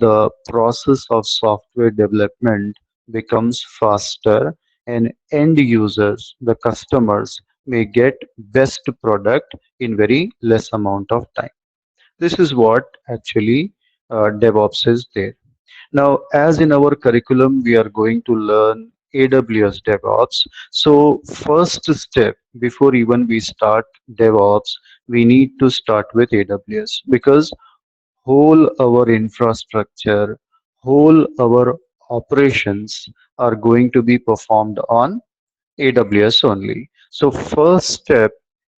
the process of software development becomes faster and end users, the customers, may get best product in very less amount of time. This is what actually DevOps is there. Now, as in our curriculum, we are going to learn AWS DevOps. So, first step before even we start DevOps, we need to start with AWS because whole our infrastructure, whole our operations are going to be performed on AWS only. So first step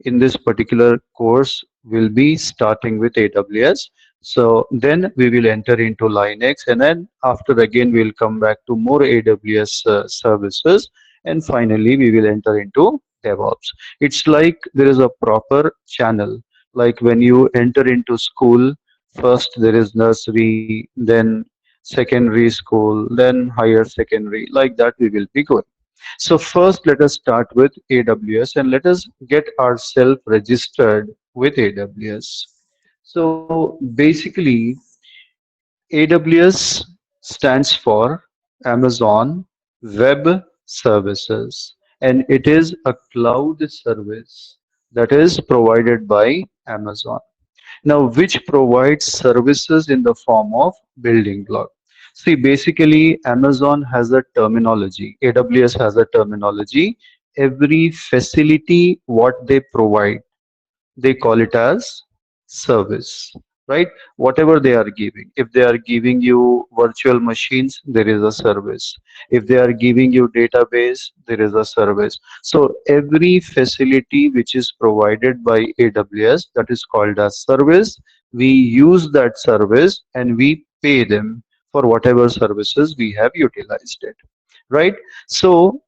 in this particular course will be starting with AWS. So then we will enter into Linux, and then after again we'll come back to more AWS services, and finally we will enter into DevOps. It's like there is a proper channel. Like when you enter into school, first there is nursery, then secondary school, then higher secondary. Like that we will be going. So first, let us start with AWS and let us get ourselves registered with AWS. So basically, AWS stands for Amazon Web Services, and it is a cloud service that is provided by Amazon. Now, which provides services in the form of building block. See, basically, Amazon has a terminology, AWS has a terminology. Every facility, what they provide, they call it as service, right? Whatever they are giving, if they are giving you virtual machines, there is a service. If they are giving you database, there is a service. So every facility which is provided by AWS, that is called as service. We use that service and we pay them for whatever services we have utilized it, right? So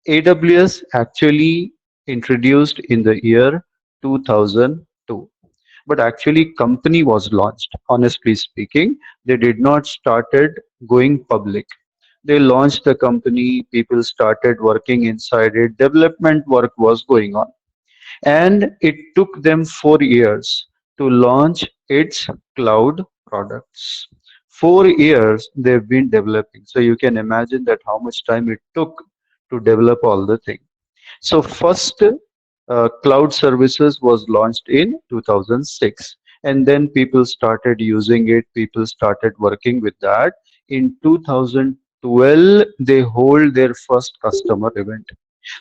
AWS actually introduced in the year 2002, but actually company was launched. Honestly speaking, they did not started going public. They launched the company, people started working inside it, development work was going on, and it took them 4 years to launch its cloud products. 4 years they've been developing. So you can imagine that how much time it took to develop all the things. So first cloud services was launched in 2006, and then people started using it. People started working with that. In 2012, they hold their first customer event.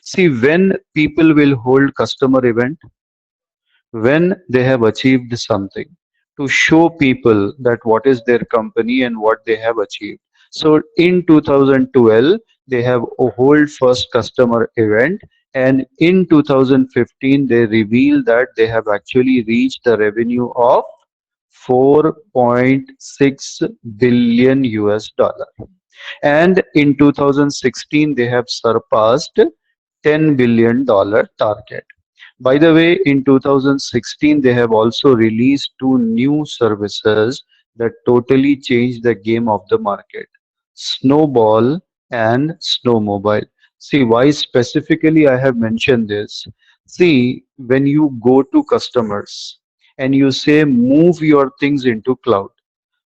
See, when people will hold customer event, when they have achieved something, to show people that what is their company and what they have achieved. So in 2012 they have a whole first customer event, and in 2015 they reveal that they have actually reached a revenue of 4.6 billion US dollar, and in 2016 they have surpassed $10 billion target. By the way, in 2016, they have also released two new services that totally changed the game of the market: Snowball and Snowmobile. See, why specifically I have mentioned this? See, when you go to customers and you say, move your things into cloud,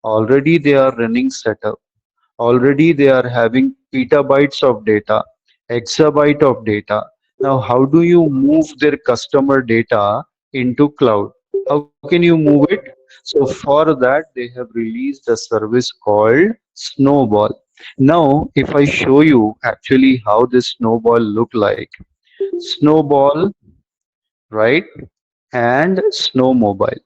already they are running setup. Already they are having petabytes of data, exabyte of data. Now, how do you move their customer data into cloud? How can you move it? So for that, they have released a service called Snowball. Now, if I show you actually how this Snowball look like, Snowball, right, and Snowmobile.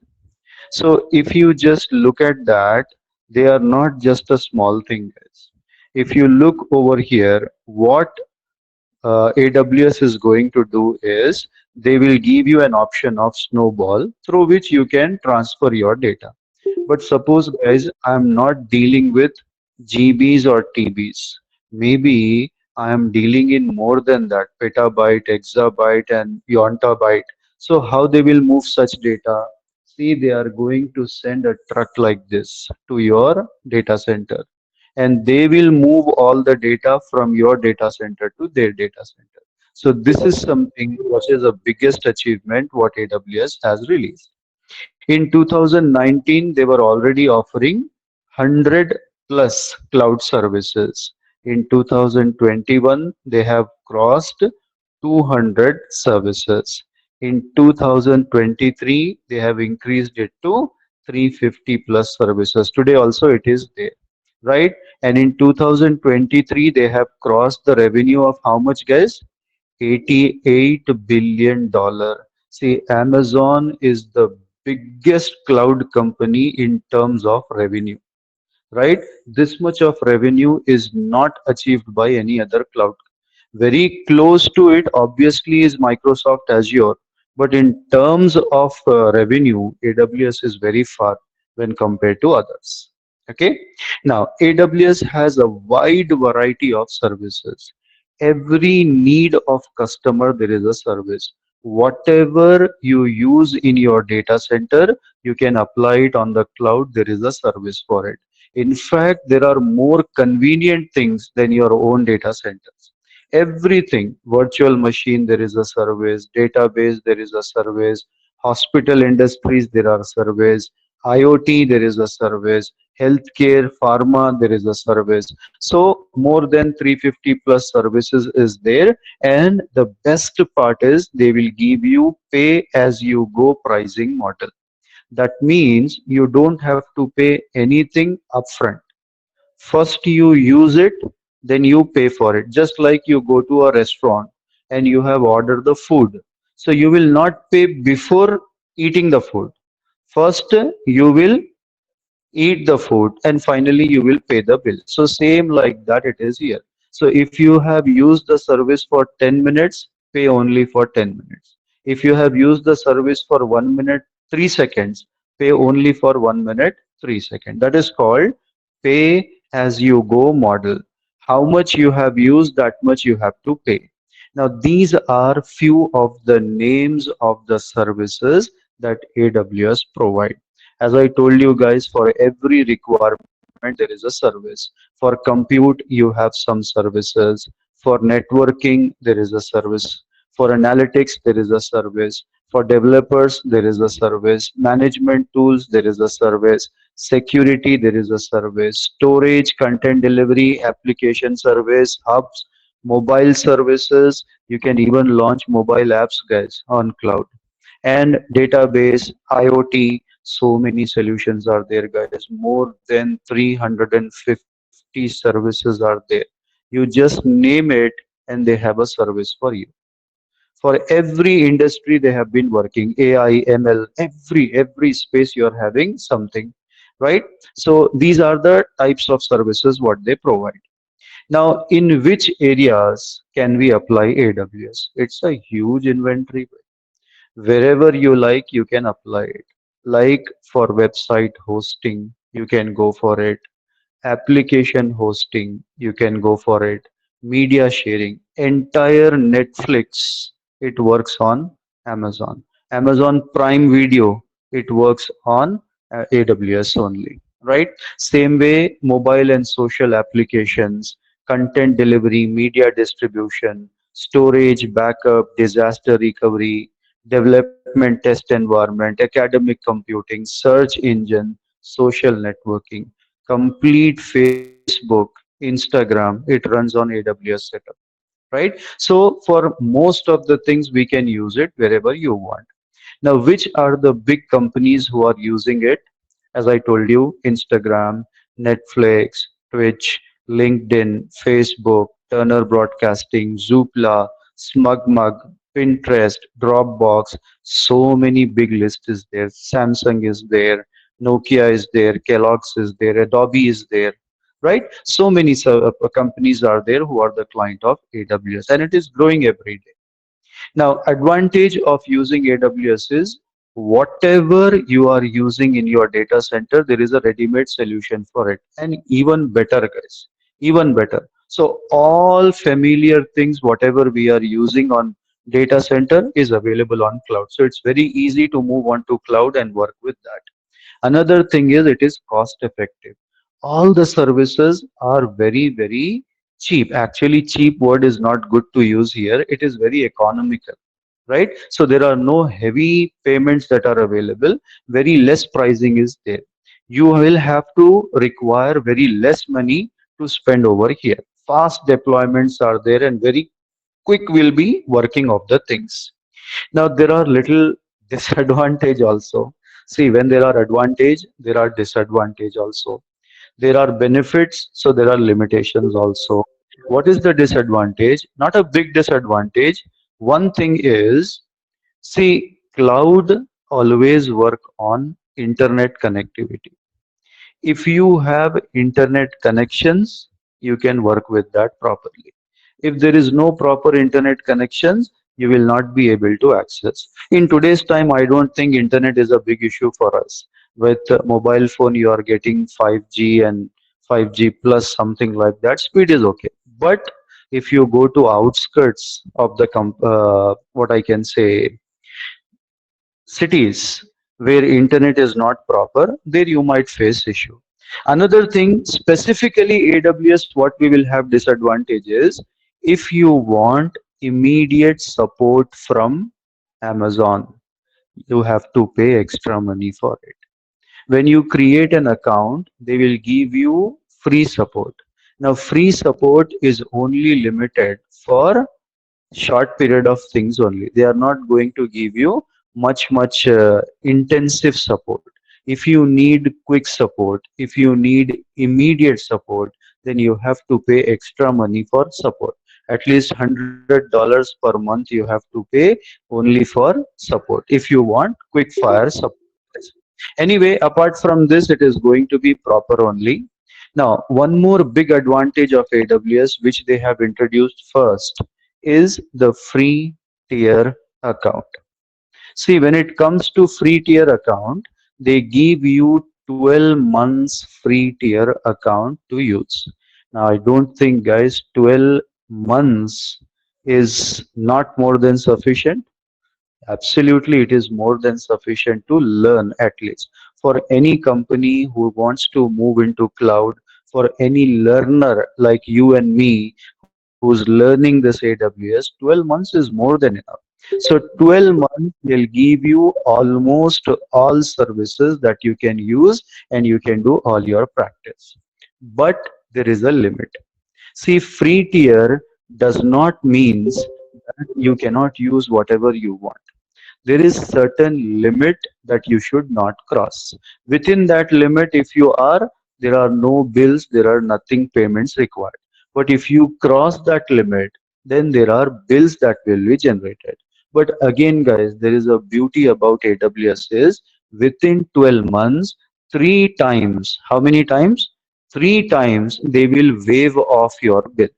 So if you just look at that, they are not just a small thing, guys. If you look over here, what AWS is going to do is they will give you an option of Snowball through which you can transfer your data. But suppose, guys, I'm not dealing with GBs or TBs. Maybe I am dealing in more than that, petabyte, exabyte, and yontabyte. So how they will move such data? See, they are going to send a truck like this to your data center, and they will move all the data from your data center to their data center. So this is something which is the biggest achievement what AWS has released. In 2019, they were already offering 100 plus cloud services. In 2021, they have crossed 200 services. In 2023, they have increased it to 350 plus services. Today also it is there, right? And in 2023, they have crossed the revenue of how much, guys? $88 billion. See, Amazon is the biggest cloud company in terms of revenue, right? This much of revenue is not achieved by any other cloud. Very close to it, obviously, is Microsoft Azure, but in terms of revenue, AWS is very far when compared to others. Okay, now AWS has a wide variety of services. Every need of customer, there is a service. Whatever you use in your data center, you can apply it on the cloud. There is a service for it. In fact, there are more convenient things than your own data centers. Everything, virtual machine, there is a service. Database, there is a service. Hospital industries, there are service. IoT, there is a service. Healthcare, pharma, there is a service. So more than 350 plus services is there. And the best part is they will give you pay as you go pricing model. That means you don't have to pay anything upfront. First you use it, then you pay for it. Just like you go to a restaurant and you have ordered the food. So you will not pay before eating the food. First, you will eat the food, and finally you will pay the bill. So same like that it is here. So if you have used the service for 10 minutes, pay only for 10 minutes. If you have used the service for 1 minute 3 seconds, pay only for 1 minute 3 seconds. That is called pay as you go model. How much you have used, that much you have to pay. Now these are few of the names of the services that AWS provide. As I told you guys, for every requirement, there is a service. For compute, you have some services. For networking, there is a service. For analytics, there is a service. For developers, there is a service. Management tools, there is a service. Security, there is a service. Storage, content delivery, application service, hubs, mobile services. You can even launch mobile apps, guys, on cloud. And database, IoT, so many solutions are there, guys. More than 350 services are there. You just name it and they have a service for you. For every industry they have been working, AI, ML, every space you're having something, right? So these are the types of services what they provide. Now, in which areas can we apply AWS? It's a huge inventory. Wherever you like, you can apply it. Like for website hosting, you can go for it. Application hosting, you can go for it. Media sharing, entire Netflix, it works on Amazon. Amazon Prime Video, it works on AWS only, right? Same way, mobile and social applications, content delivery, media distribution, storage, backup, disaster recovery, development test environment, academic computing, search engine, social networking, complete Facebook, Instagram, it runs on AWS setup, right? So for most of the things we can use it wherever you want. Now, which are the big companies who are using it? As I told you, Instagram, Netflix, Twitch, LinkedIn, Facebook, Turner Broadcasting, Zoopla, SmugMug, Pinterest, Dropbox. So many big list is there. Samsung is there, Nokia is there, Kellogg's is there, Adobe is there, right? So many companies are there who are the client of AWS, and it is growing every day. Now, advantage of using AWS is whatever you are using in your data center, there is a ready-made solution for it. And even better, guys, even better. So all familiar things, whatever we are using on data center is available on cloud. So it's very easy to move on to cloud and work with that. Another thing is it is cost effective. All the services are very cheap. Actually, cheap word is not good to use here. It is very economical, right? So there are no heavy payments that are available. Very less pricing is there. you will have to require very less money to spend over here. Fast deployments are there and very quick will be working of the things. Now there are little disadvantage also. See, when there are advantage, there are disadvantage also. There are benefits, so there are limitations also. What is the disadvantage? Not a big disadvantage. One thing is, see, cloud always work on internet connectivity. If you have internet connections, you can work with that properly. If there is no proper internet connections, you will not be able to access. In today's time, I don't think internet is a big issue for us. With mobile phone, you are getting 5G and 5G plus something like that. Speed is okay. But if you go to outskirts of the what I can say cities where internet is not proper, there you might face issue. Another thing, specifically AWS, what we will have disadvantage is if you want immediate support from Amazon, you have to pay extra money for it. When you create an account, they will give you free support. Now, free support is only limited for short period of things only. They are not going to give you much intensive support. If you need quick support, if you need immediate support, then you have to pay extra money for support. At least $100 per month you have to pay only for support if you want quick fire support. Anyway, apart from this, it is going to be proper only. Now, one more big advantage of AWS, which they have introduced first, is the free tier account. See, when it comes to free tier account, they give you 12 months free tier account to use. Now, I don't think, guys, 12 months is not more than sufficient. Absolutely, it is more than sufficient to learn at least. For any company who wants to move into cloud, for any learner like you and me who's learning this AWS, 12 months is more than enough. So 12 months will give you almost all services that you can use and you can do all your practice. But there is a limit. See, free tier does not means that you cannot use whatever you want. There is certain limit that you should not cross. Within that limit, if you are, there are no bills, there are nothing payments required. But if you cross that limit, then there are bills that will be generated. But again, guys, there is a beauty about AWS is within 12 months, three times. How many times? Three times they will waive off your bill.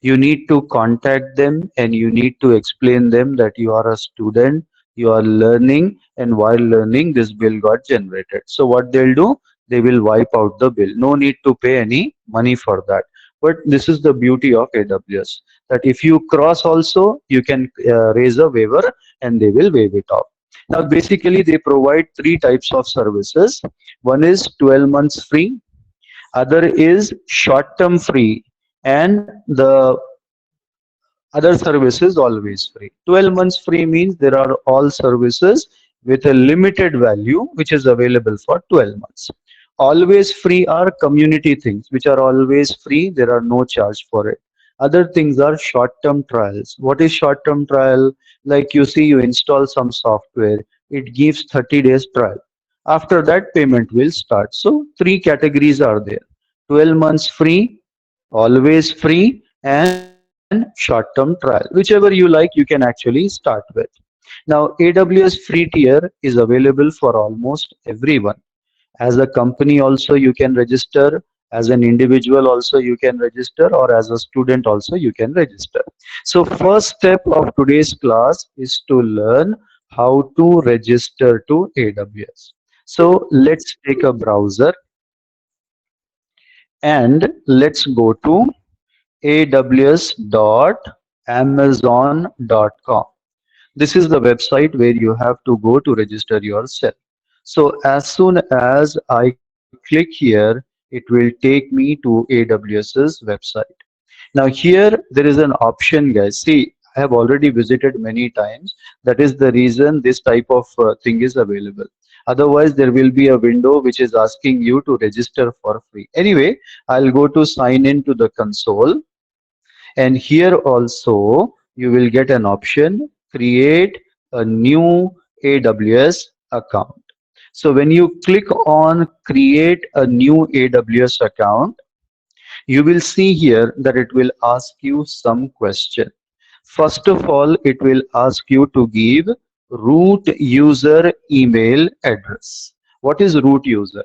You need to contact them and you need to explain them that you are a student, you are learning, and while learning this bill got generated. So what they'll do, they will wipe out the bill. No need to pay any money for that. But this is the beauty of AWS, that if you cross also, you can raise a waiver and they will waive it off. Now basically they provide three types of services. One is 12 months free, other is short term free, and the other services always free. 12 months free means there are all services with a limited value which is available for 12 months. Always free are community things which are always free, there are no charge for it. Other things are short term trials. What is short term trial? Like you see, you install some software, it gives 30 days trial. After that, payment will start. So, three categories are there: 12 months free, always free, and short-term trial. Whichever you like, you can actually start with. Now, AWS free tier is available for almost everyone. As a company also you can register, as an individual also you can register, or as a student also you can register. So first step of today's class is to learn how to register to AWS. So let's take a browser and let's go to aws.amazon.com. This is the website where you have to go to register yourself. So as soon as I click here, it will take me to AWS's website. Now here there is an option, guys. See, I have already visited many times. That is the reason this type of thing is available. Otherwise, there will be a window which is asking you to register for free. Anyway, I'll go to sign in to the console, and here also you will get an option, create a new AWS account. So when you click on create a new AWS account, you will see here that it will ask you some question. First of all, it will ask you to give root user email address. What is root user?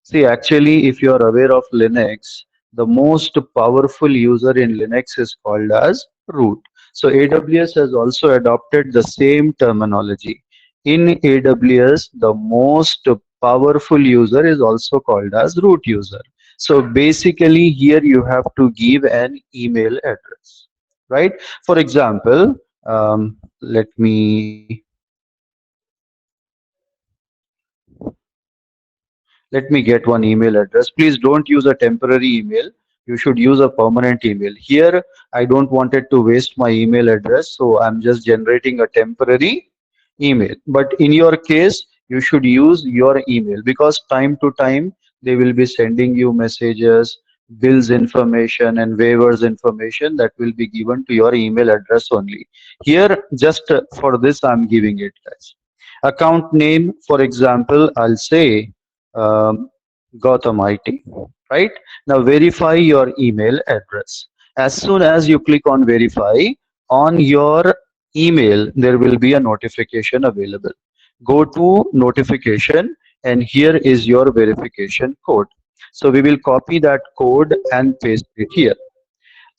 See, actually, if you are aware of Linux, the most powerful user in Linux is called as root. So AWS has also adopted the same terminology. In AWS, the most powerful user is also called as root user. So basically, here you have to give an email address, right? For example, let me get one email address. Please don't use a temporary email. You should use a permanent email. Here, I don't want it to waste my email address, so I'm just generating a temporary email. But in your case, you should use your email because time to time they will be sending you messages, bills information, and waivers information that will be given to your email address only. Here, just for this, I'm giving it, guys. Account name, for example, I'll say um, Gotham IT, right? Now verify your email address. As soon as you click on verify, on your email, there will be a notification available. Go to notification, and here is your verification code. So we will copy that code and paste it here.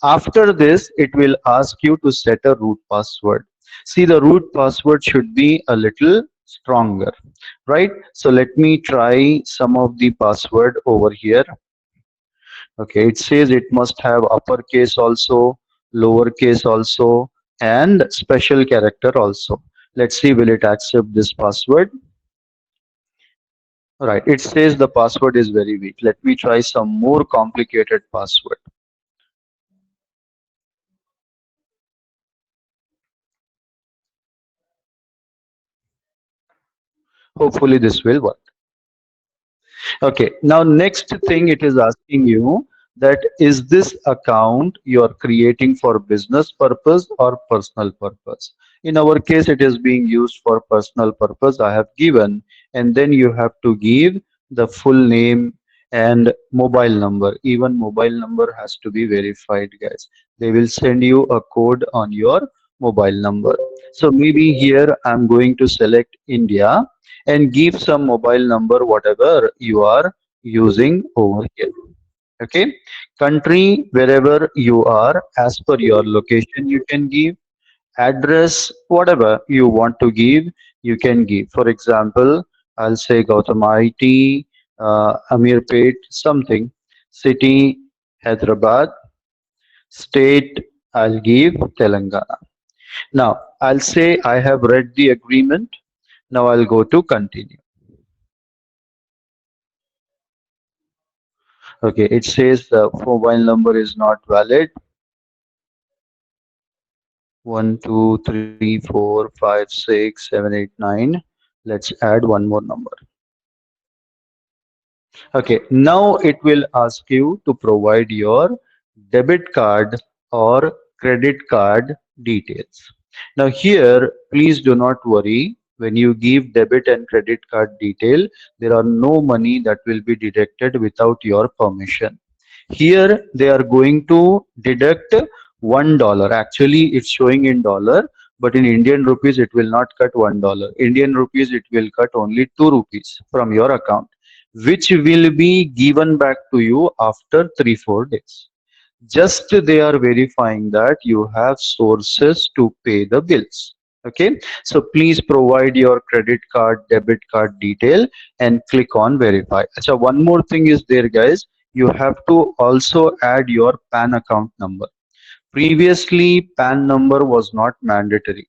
After this, it will ask you to set a root password. See, the root password should be a little stronger, right? So let me try some of the password over here. Okay, it says it must have uppercase also, lowercase also, and special character also. Let's see, will it accept this password? Right, it says the password is very weak. Let me try some more complicated password. Hopefully this will work. Okay, now next thing it is asking you that is this account you are creating for business purpose or personal purpose? In our case, it is being used for personal purpose. I have given, and then you have to give the full name and mobile number. Even mobile number has to be verified, guys. They will send you a code on your mobile number. So maybe here I'm going to select India and give some mobile number whatever you are using over here. Okay, country wherever you are, as per your location you can give, address whatever you want to give, you can give. For example, I'll say Gautam IT, Amirpet something, city Hyderabad, state I'll give Telangana. Now I'll say I have read the agreement. Now I'll go to continue. Okay, it says the mobile number is not valid. 1, 2, 3, 4, 5, 6, 7, 8, 9. Let's add one more number. Okay, now it will ask you to provide your debit card or credit card details. Now here, please do not worry. When you give debit and credit card detail, there are no money that will be deducted without your permission. Here they are going to deduct $1. Actually, it's showing in dollar, but in Indian rupees, it will not cut $1. Indian rupees, it will cut only 2 rupees from your account, which will be given back to you after 3-4 days. Just they are verifying that you have sources to pay the bills. Okay, so please provide your credit card, debit card detail and click on verify. So one more thing is there, guys. You have to also add your PAN account number. Previously, PAN number was not mandatory.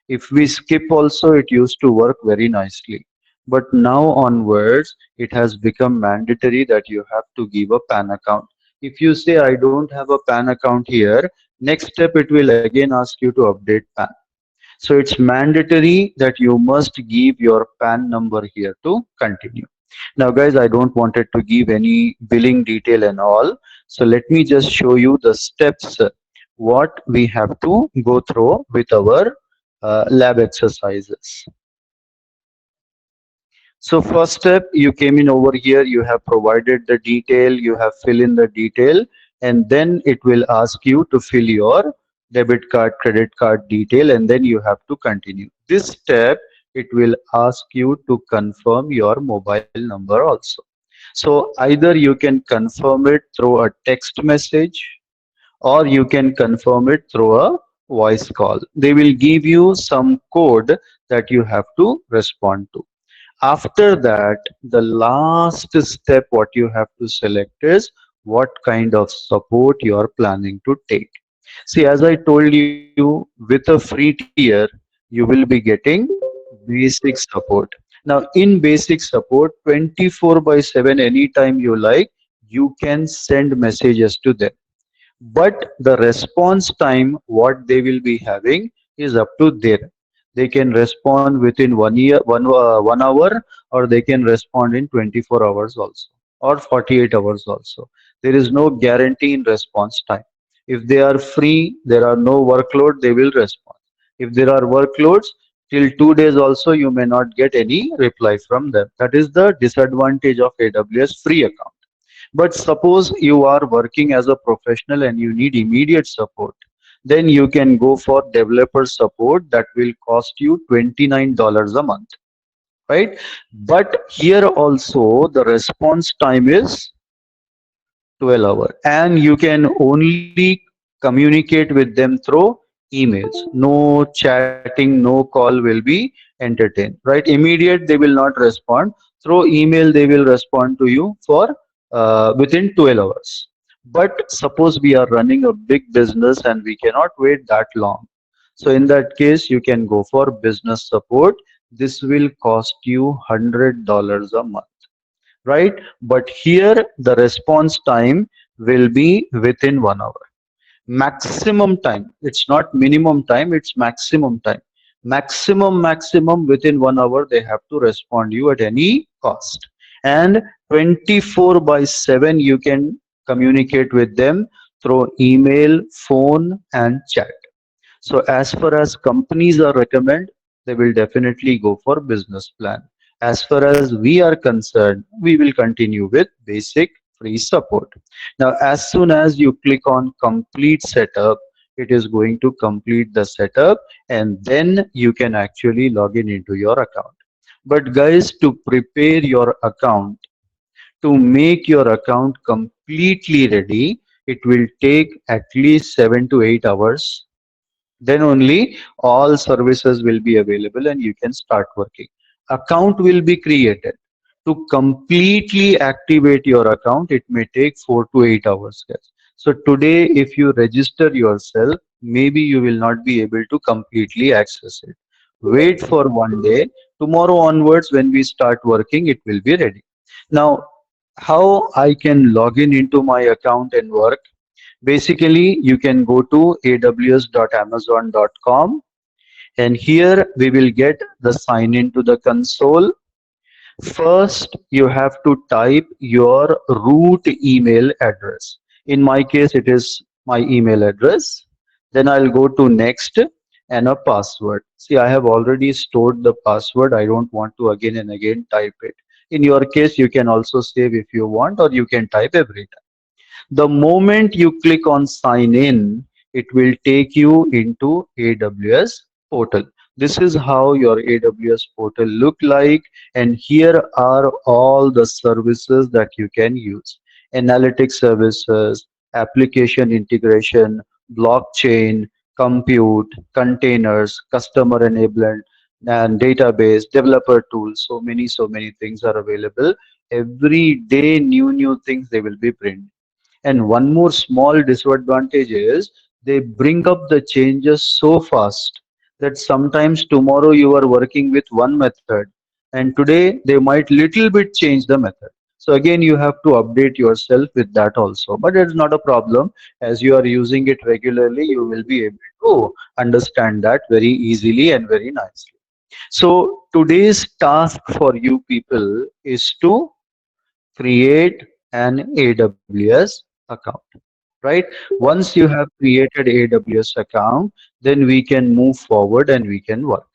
If we skip also, it used to work very nicely. But now onwards, it has become mandatory that you have to give a PAN account. If you say, I don't have a PAN account here, next step it will again ask you to update PAN. So it's mandatory that you must give your PAN number here to continue. Now guys, I don't wanted to give any billing detail and all. So let me just show you the steps what we have to go through with our lab exercises. So first step, you came in over here, you have provided the detail, you have fill in the detail, and then it will ask you to fill your debit card, credit card detail, and then you have to continue. This step, it will ask you to confirm your mobile number also. So either you can confirm it through a text message or you can confirm it through a voice call. They will give you some code that you have to respond to. After that, the last step what you have to select is what kind of support you are planning to take. See, as I told you, with a free tier, you will be getting basic support. Now, in basic support, 24/7, anytime you like, you can send messages to them, but the response time what they will be having is up to there. They can respond within 1 hour, or they can respond in 24 hours also, or 48 hours also. There is no guarantee in response time. If they are free, there are no workload, they will respond. If there are workloads, till 2 days also you may not get any reply from them. That is the disadvantage of AWS free account. But suppose you are working as a professional and you need immediate support, then you can go for developer support that will cost you $29 a month, right? But here also the response time is 12 hours, and you can only communicate with them through emails. No chatting, no call will be entertained, right? Immediate, they will not respond. Through email, they will respond to you for within 12 hours. But suppose we are running a big business and we cannot wait that long. So in that case, you can go for business support. This will cost you $100 a month, right? But here the response time will be within 1 hour. Maximum time, it's not minimum time, it's maximum time. Maximum within 1 hour they have to respond you at any cost. And 24/7 you can communicate with them through email, phone, and chat. So as far as companies are recommend, they will definitely go for business plan. As far as we are concerned, we will continue with basic free support. Now, as soon as you click on complete setup, it is going to complete the setup, and then you can actually log in into your account. But guys, to prepare your account, to make your account completely ready, it will take at least 7 to 8 hours. Then only all services will be available and you can start working. Account will be created. To completely activate your account, it may take 4 to 8 hours, guys. So today, if you register yourself, maybe you will not be able to completely access it. Wait for one day. Tomorrow onwards, when we start working, it will be ready. Now, how I can log in into my account and work? Basically, you can go to aws.amazon.com, and here we will get the sign in to the console. First, you have to type your root email address. In my case, it is my email address. Then I'll go to next and a password. See, I have already stored the password. I don't want to again and again type it. In your case, you can also save if you want, or you can type every time. The moment you click on sign in, it will take you into AWS portal. This is how your AWS portal look like, and here are all the services that you can use. Analytics services, application integration, blockchain, compute, containers, customer enablement, and database, developer tools. So many things are available. Every day, new things they will be bringing. And one more small disadvantage is they bring up the changes so fast that sometimes tomorrow you are working with one method and today they might little bit change the method. So again, you have to update yourself with that also. But it's not a problem. As you are using it regularly, you will be able to understand that very easily and very nicely. So today's task for you people is to create an AWS account, right? Once you have created AWS account, then we can move forward and we can work.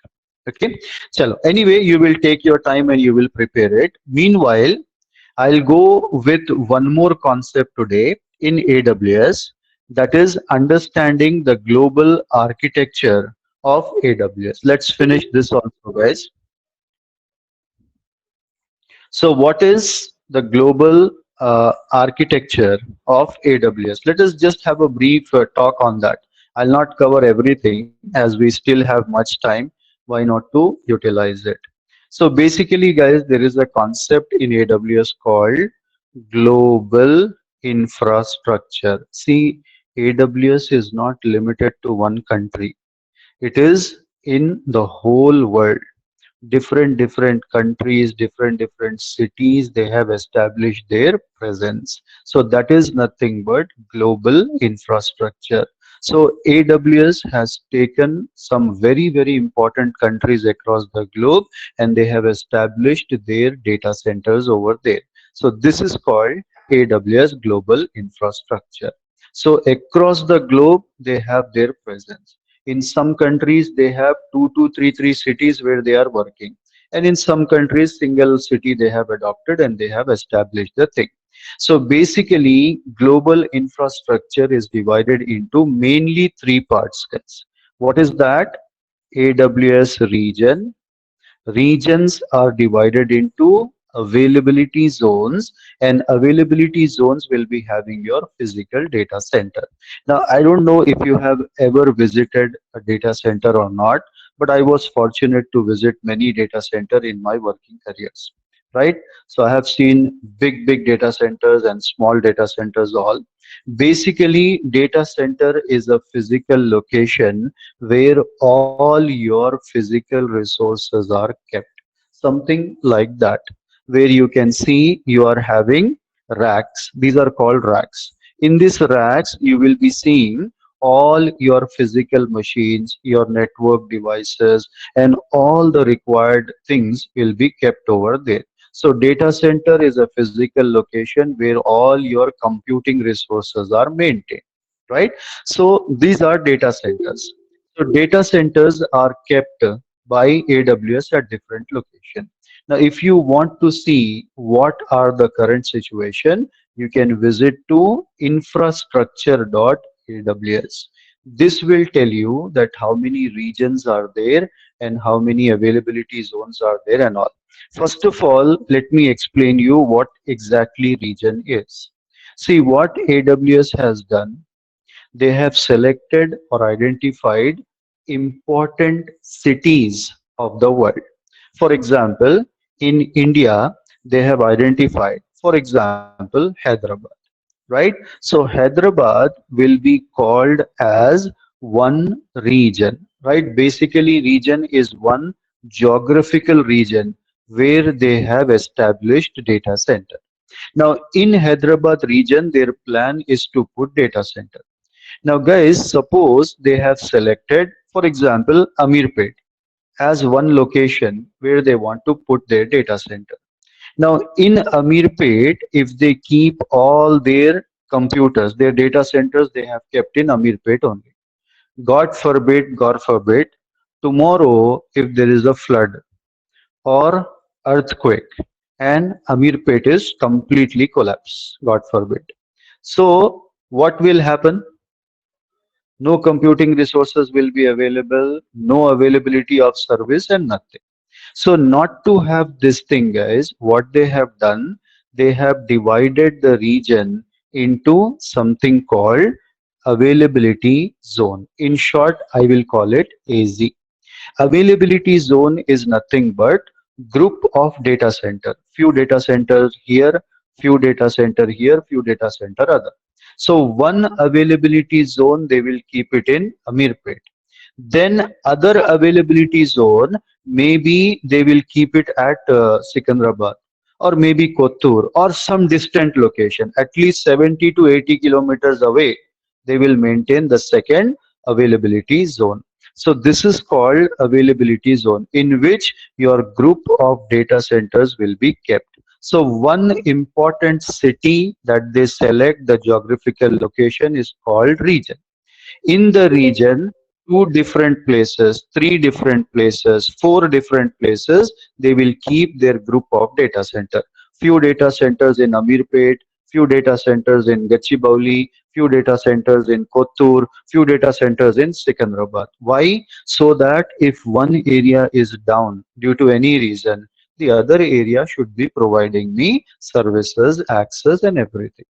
Okay. Chalo. Anyway, you will take your time and you will prepare it. Meanwhile, I'll go with one more concept today in AWS, that is understanding the global architecture of AWS. Let's finish this also, guys. So, what is the global architecture of AWS? Let us just have a brief talk on that. I'll not cover everything as we still have much time. Why not to utilize it? So, basically, guys, there is a concept in AWS called global infrastructure. See, AWS is not limited to one country, it is in the whole world. Different countries, different cities, they have established their presence. So that is nothing but global infrastructure. So AWS has taken some very important countries across the globe, and they have established their data centers over there. So this is called AWS global infrastructure. So across the globe they have their presence. In some countries, they have two to three cities where they are working. And in some countries, single city they have adopted and they have established the thing. So basically, global infrastructure is divided into mainly three parts, guys. What is that? AWS region. Regions are divided into availability zones, and availability zones will be having your physical data center. Now, I don't know if you have ever visited a data center or not, but I was fortunate to visit many data center in my working careers, right? So I have seen big data centers and small data centers all. Basically, data center is a physical location where all your physical resources are kept. Something like that, where you can see you are having racks. These are called racks. In these racks, you will be seeing all your physical machines, your network devices, and all the required things will be kept over there. So data center is a physical location where all your computing resources are maintained, right? So these are data centers. So data centers are kept by AWS at different locations. Now, if you want to see what are the current situation, you can visit to infrastructure.aws. This will tell you that how many regions are there and how many availability zones are there and all. First of all, let me explain you what exactly region is. See, what AWS has done, they have selected or identified important cities of the world. For example, in India, they have identified, for example, Hyderabad, right? So Hyderabad will be called as one region, right? Basically, region is one geographical region where they have established data center. Now, in Hyderabad region, their plan is to put data center. Now, guys, suppose they have selected, for example, Amirpet as one location where they want to put their data center. Now, in Amirpet, if they keep all their computers, their data centers, they have kept in Amirpet only. God forbid, tomorrow, if there is a flood or earthquake and Amirpet is completely collapsed, God forbid. So, what will happen? No computing resources will be available, no availability of service, and nothing. So, not to have this thing, guys, what they have done, they have divided the region into something called availability zone. In short, I will call it AZ. Availability zone is nothing but group of data center. Few data centers here, few data center here, few data center other. So one availability zone, they will keep it in Amirpet. Then other availability zone, maybe they will keep it at Sikandrabad, or maybe Kottur or some distant location, at least 70 to 80 kilometers away, they will maintain the second availability zone. So this is called availability zone in which your group of data centers will be kept. So one important city that they select the geographical location is called region. In the region, two different places, three different places, four different places, they will keep their group of data center. Few data centers in Amirpet, few data centers in Gachibowli, few data centers in Kottur, few data centers in Secunderabad. Why? So that if one area is down due to any reason, the other area should be providing me services, access, and everything.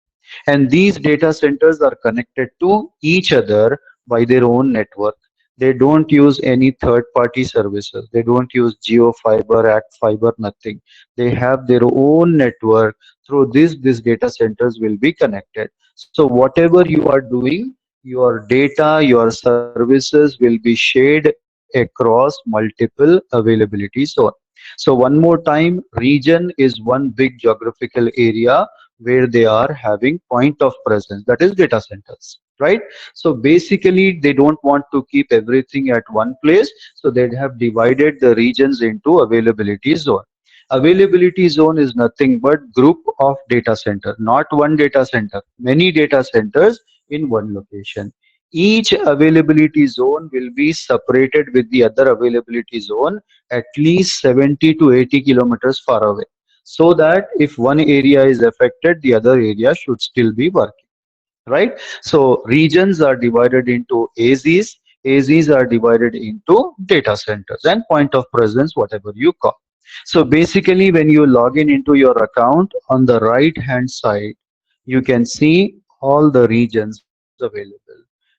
And these data centers are connected to each other by their own network. They don't use any third party services. They don't use Geo Fiber, Act Fiber, nothing. They have their own network. Through this, these data centers will be connected. So whatever you are doing, your data, your services will be shared across multiple availability zone. So one more time, region is one big geographical area where they are having point of presence, that is data centers, right? So basically they don't want to keep everything at one place, so they have divided the regions into availability zone. Availability zone is nothing but group of data center, not one data center, many data centers in one location. Each availability zone will be separated with the other availability zone at least 70 to 80 kilometers far away, so that if one area is affected, the other area should still be working, right? So regions are divided into AZs, AZs are divided into data centers and point of presence, whatever you call. So basically, when you log in into your account, on the right hand side, you can see all the regions available.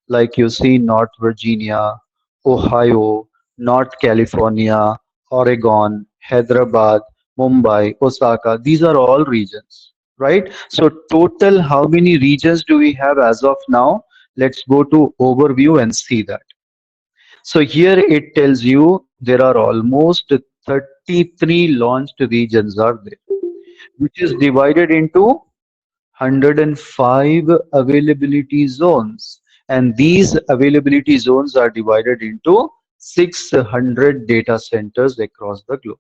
Like you see North Virginia, Ohio, North California, Oregon, Hyderabad, Mumbai, Osaka. These are all regions, right? So total, how many regions do we have as of now? Let's go to overview and see that. So here it tells you there are almost 33 launched regions are there, which is divided into 105 availability zones. And these availability zones are divided into 600 data centers across the globe.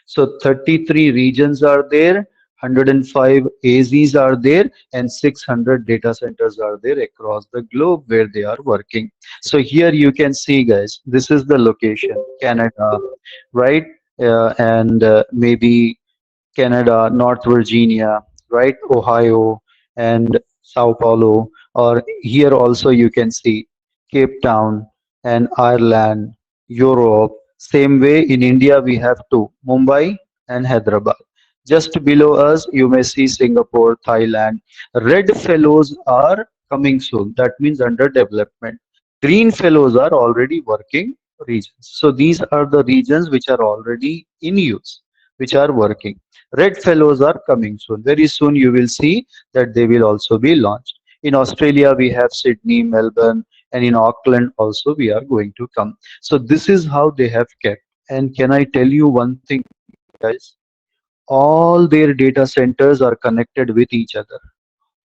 So 33 regions are there, 105 AZs are there, and 600 data centers are there across the globe where they are working. So here you can see, guys, this is the location, Canada, right? And maybe Canada, North Virginia, right? Ohio and Sao Paulo. Or here also you can see Cape Town and Ireland, Europe. Same way in India we have two, Mumbai and Hyderabad. Just below us you may see Singapore, Thailand. Red fellows are coming soon. That means under development. Green fellows are already working regions. So these are the regions which are already in use, which are working. Red fellows are coming soon. Very soon you will see that they will also be launched. In Australia, we have Sydney, Melbourne, and in Auckland also we are going to come. So this is how they have kept. And can I tell you one thing, guys? All their data centers are connected with each other.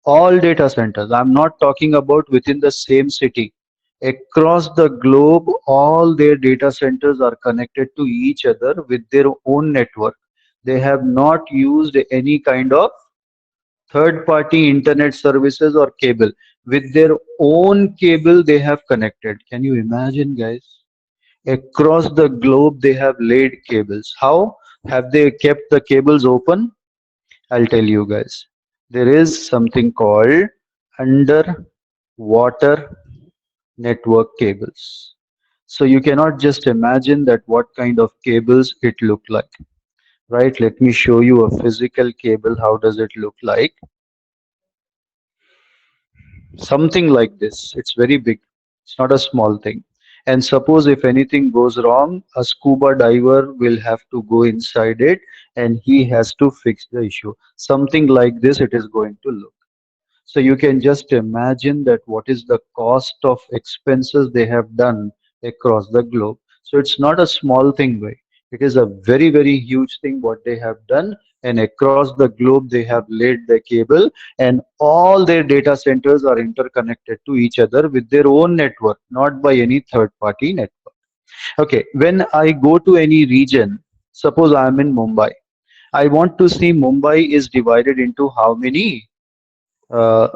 All data centers. I'm not talking about within the same city. Across the globe, all their data centers are connected to each other with their own network. They have not used any kind of third party internet services or cable. With their own cable, they have connected. Can you imagine, guys? Across the globe, they have laid cables. How? Have they kept the cables open? I'll tell you guys. There is something called underwater network cables. So you cannot just imagine that what kind of cables it look like, right? Let me show you a physical cable. How does it look like? Something like this. It's very big. It's not a small thing. And suppose if anything goes wrong, a scuba diver will have to go inside it and he has to fix the issue. Something like this it is going to look. So you can just imagine that what is the cost of expenses they have done across the globe. So it's not a small thing, way. It is a very, very huge thing what they have done and across the globe they have laid the cable, and all their data centers are interconnected to each other with their own network, not by any third party network. Okay, when I go to any region, suppose I am in Mumbai, I want to see Mumbai is divided into how many uh,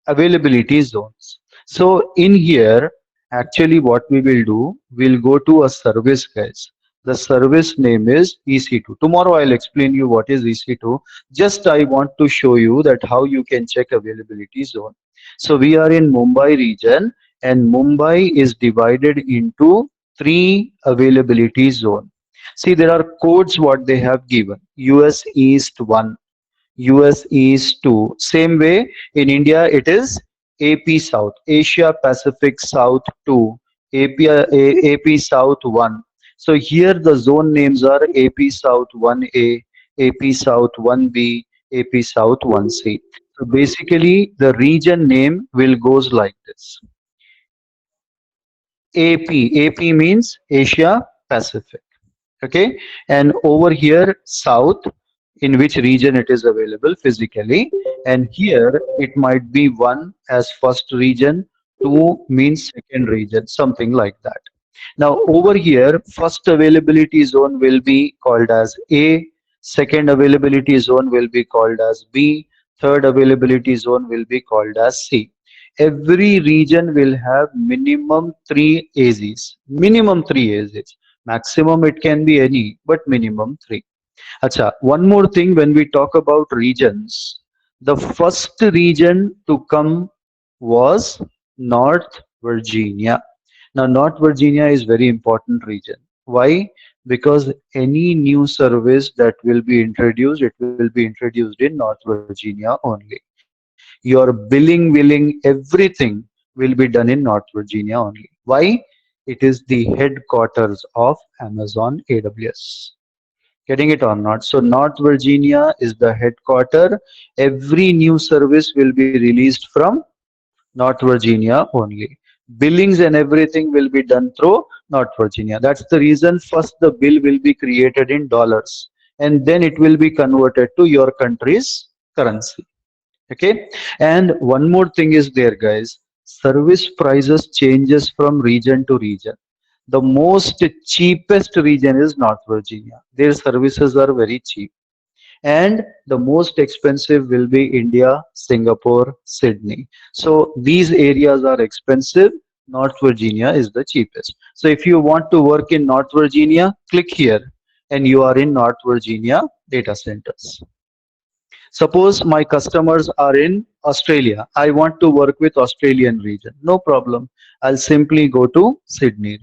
availability zones. So in here, actually what we will do, we'll go to a service, guys. The service name is EC2. Tomorrow I'll explain you what is EC2. Just I want to show you that how you can check availability zone. So we are in Mumbai region, and Mumbai is divided into three availability zone. See, there are codes what they have given. US East 1, US East 2. Same way in India it is AP South, Asia Pacific South 2, AP South 1. So here the zone names are AP South 1A, AP South 1B, AP South 1C. So basically the region name will goes like this. AP means Asia Pacific. Okay, and over here south, in which region it is available physically, and here it might be one as first region, two means second region, something like that. Now over here, first availability zone will be called as A, second availability zone will be called as B, third availability zone will be called as C. Every region will have minimum three AZs, minimum three AZs. Maximum it can be any, but minimum three. Acha, one more thing when we talk about regions, the first region to come was North Virginia. Now, North Virginia is very important region. Why? Because any new service that will be introduced, it will be introduced in North Virginia only. Your billing, everything will be done in North Virginia only. Why? It is the headquarters of Amazon AWS. Getting it or not? So North Virginia is the headquarter. Every new service will be released from North Virginia only. Billings and everything will be done through North Virginia. That's the reason first the bill will be created in dollars, and then it will be converted to your country's currency. Okay, and one more thing is there, guys. Service prices changes from region to region. The most cheapest region is North Virginia. Their services are very cheap, and the most expensive will be India, Singapore, Sydney. So these areas are expensive. North Virginia is the cheapest. So if you want to work in North Virginia, click here, and you are in North Virginia data centers. Suppose my customers are in Australia. I want to work with Australian region. No problem. I'll simply go to Sydney.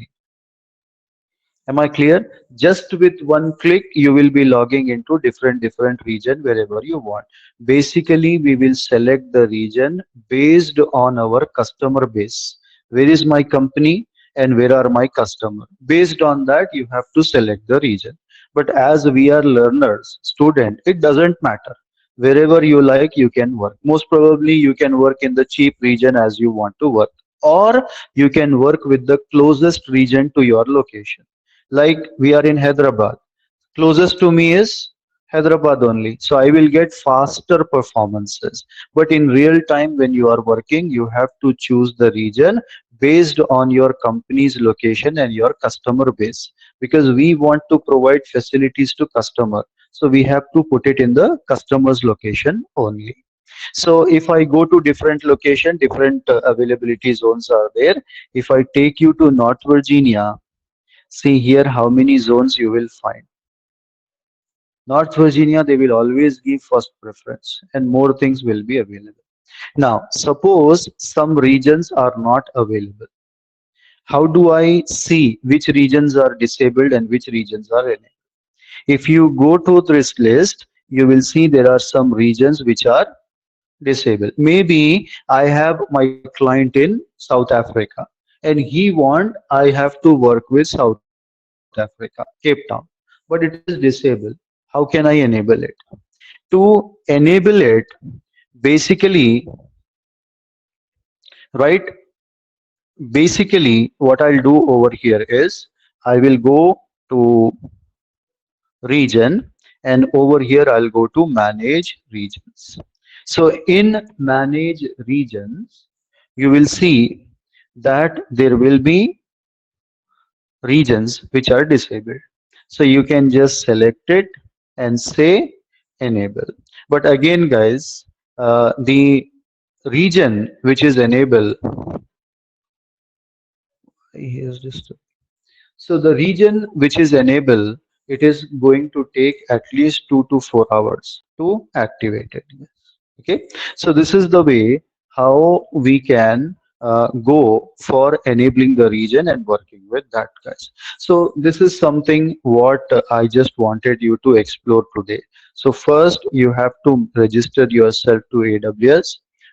Am I clear? Just with one click, you will be logging into different region wherever you want. Basically, we will select the region based on our customer base. Where is my company and where are my customer? Based on that, you have to select the region. But as we are learners, student, it doesn't matter. Wherever you like, you can work. Most probably, you can work in the cheap region as you want to work, or you can work with the closest region to your location. Like we are in Hyderabad. Closest to me is Hyderabad only. So I will get faster performances. But in real time, when you are working, you have to choose the region based on your company's location and your customer base. Because we want to provide facilities to customer. So we have to put it in the customer's location only. So if I go to different location, different availability zones are there. If I take you to North Virginia, see here how many zones you will find. North Virginia, they will always give first preference and more things will be available. Now, suppose some regions are not available. How do I see which regions are disabled and which regions are enabled? If you go to this list, you will see there are some regions which are disabled. Maybe I have my client in South Africa and he want I have to work with South Africa, Cape Town, but it is disabled. How can I enable it? To enable it, basically, right? Basically, what I'll do over here is I will go to region and over here I'll go to manage regions. So in manage regions, you will see that there will be regions which are disabled. So you can just select it and say enable. But again, guys, the region which is enable, here's this. So the region which is enable, it is going to take at least 2 to 4 hours to activate it. Okay, so this is the way how we can go for enabling the region and working with that, guys. So this is something what I just wanted you to explore today. So first you have to register yourself to AWS.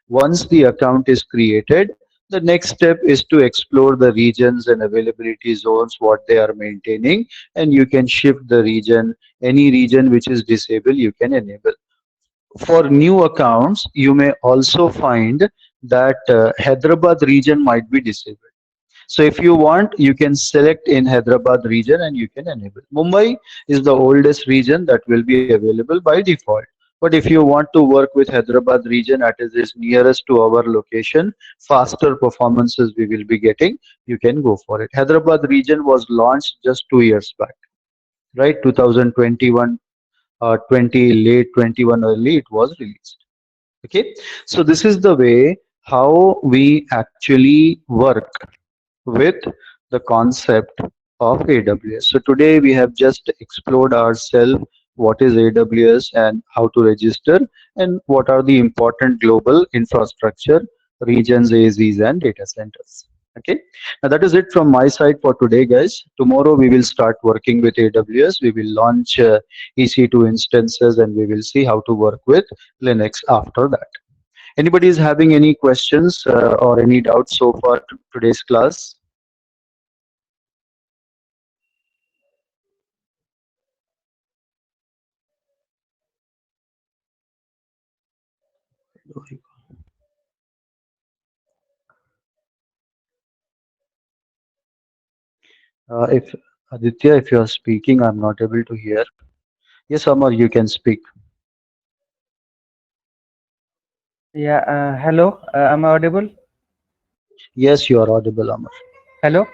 Once the account is created, the next step is to explore the regions and availability zones, what they are maintaining, and you can shift the region. Any region which is disabled, you can enable. For new accounts, you may also find that Hyderabad region might be disabled. So if you want, you can select in Hyderabad region and you can enable. Mumbai is the oldest region that will be available by default. But if you want to work with Hyderabad region that is nearest to our location, faster performances we will be getting, you can go for it. Hyderabad region was launched just 2 years back, right? 2021, 20 late 21 early, it was released. Okay, so this is the way how we actually work with the concept of AWS. So today we have just explored ourselves what is AWS and how to register and what are the important global infrastructure regions, AZs and data centers. Okay, now that is it from my side for today, guys. Tomorrow we will start working with AWS. We will launch EC2 instances and we will see how to work with Linux after that. Anybody is having any questions or any doubts so far to today's class? If Aditya, if you are speaking, I'm not able to hear. Yes, Amar, you can speak. Yeah, hello. Am I audible? Yes, you are audible, Amar. Hello?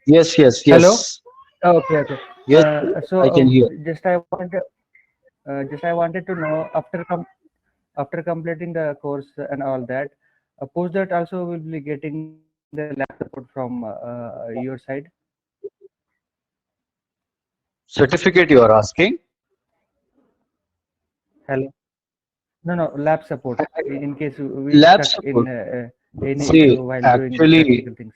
Yes, yes, Hello? yes, Okay, okay. yes. So I can hear. just I wanted to know after completing the course and all that, post that also will be getting the lab support from your side. Certificate you are asking? Hello? No, no, lab support in case we Lab stuck in support. any issue See, while doing the actually, practical things.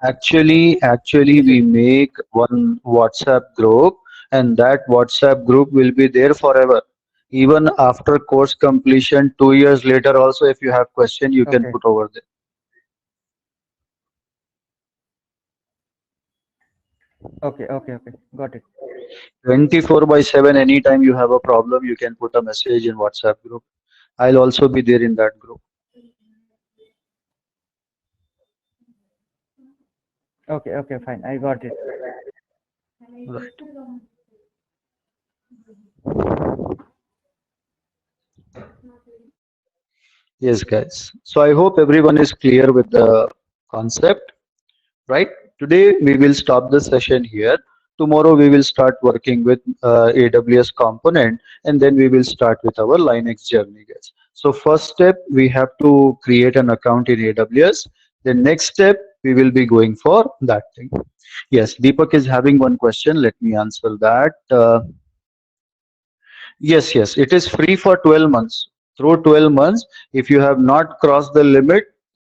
actually, Yes, we yes. make one WhatsApp group, and that WhatsApp group will be there forever. Even after course completion, 2 years later, also, if you have question, you can Okay, put over there. okay, okay, okay. Got it. 24 by 7, anytime you have a problem, you can put a message in WhatsApp group. I'll also be there in that group. Okay, okay, fine. I got it. Right. Yes, guys. So I hope everyone is clear with the concept, right? Today we will stop the session here. Tomorrow we will start working with AWS component and then we will start with our Linux journey, guys. So first step, we have to create an account in AWS. The next step, we will be going for that thing. Yes, Deepak is having one question. Let me answer that. Yes, yes, it is free for 12 months. Through 12 months, if you have not crossed the limit,